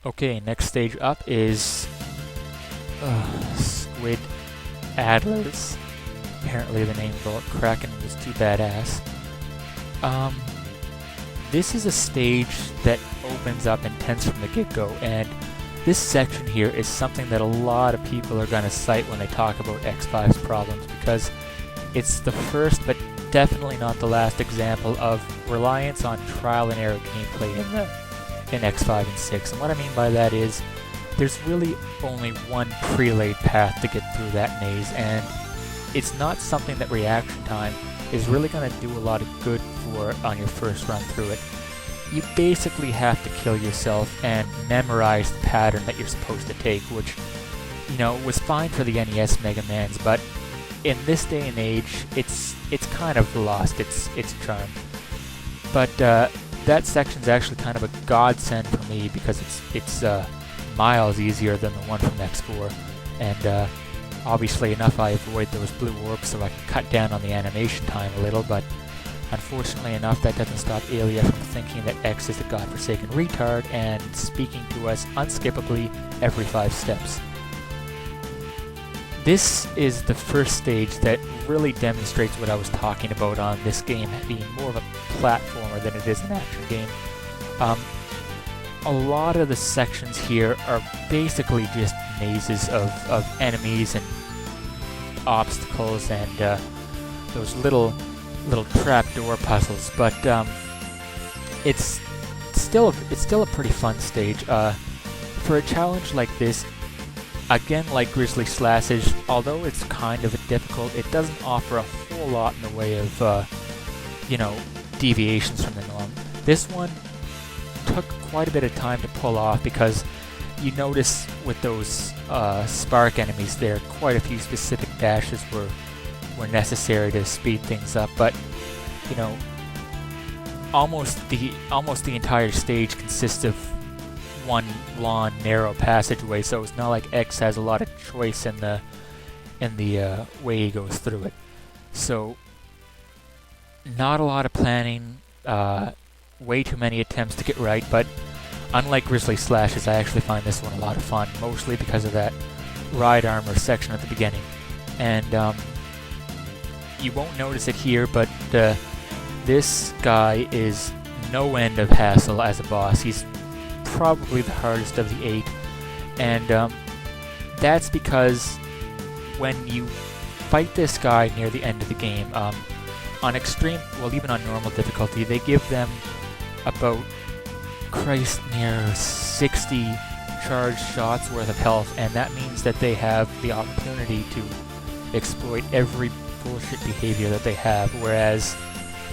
Okay, next stage up is Squid Adlers. Apparently the name Bullet Kraken was too badass. This is a stage that opens up intense from the get-go, and this section here is something that a lot of people are going to cite when they talk about X5's problems, because it's the first but definitely not the last example of reliance on trial and error gameplay in X5 and 6. And what I mean by that is there's really only one pre-laid path to get through that maze, and it's not something that reaction time is really going to do a lot of good for on your first run through it. You basically have to kill yourself and memorize the pattern that you're supposed to take, which, you know, was fine for the NES Mega Mans, but in this day and age, it's kind of lost its charm. But that section's actually kind of a godsend for me because it's miles easier than the one from X4, and obviously enough I avoid those blue orbs so I can cut down on the animation time a little, but unfortunately enough that doesn't stop Alia from thinking that X is a godforsaken retard and speaking to us unskippably every 5 steps. This is the first stage that really demonstrates what I was talking about on this game being more of a platformer than it is an action game. A lot of the sections here are basically just mazes of enemies and obstacles and those little trapdoor puzzles, but it's still a pretty fun stage. For a challenge like this, again, like Grizzly Slash's, although it's kind of difficult, it doesn't offer a whole lot in the way of you know, deviations from the norm. This one took quite a bit of time to pull off because you notice with those spark enemies there, quite a few specific dashes were necessary to speed things up, but you know, almost the entire stage consists of one long narrow passageway, so it's not like X has a lot of choice in the way he goes through it. So not a lot of planning, way too many attempts to get right, but unlike Grizzly Slash's, I actually find this one a lot of fun, mostly because of that ride armor section at the beginning. And you won't notice it here, but this guy is no end of hassle as a boss. He's probably the hardest of the 8, and that's because when you fight this guy near the end of the game, on extreme, well, even on normal difficulty, they give them about, Christ, near 60 charged shots worth of health, and that means that they have the opportunity to exploit every bullshit behavior that they have, whereas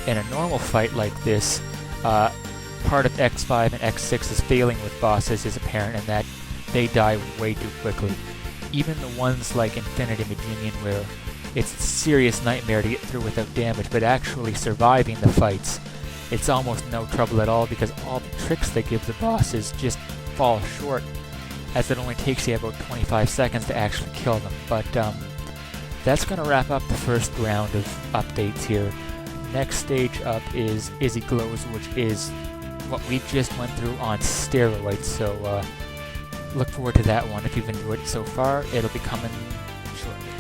in a normal fight like this, part of X5 and X6's failing with bosses is apparent in that they die way too quickly. Even the ones like Infinity Medunion, where it's a serious nightmare to get through without damage, but actually surviving the fights, it's almost no trouble at all because all the tricks they give the bosses just fall short, as it only takes you about 25 seconds to actually kill them. But that's going to wrap up the first round of updates here. Next stage up is Izzy Glows, which is what we just went through on steroids, so look forward to that one. If you've enjoyed it so far, it'll be coming shortly.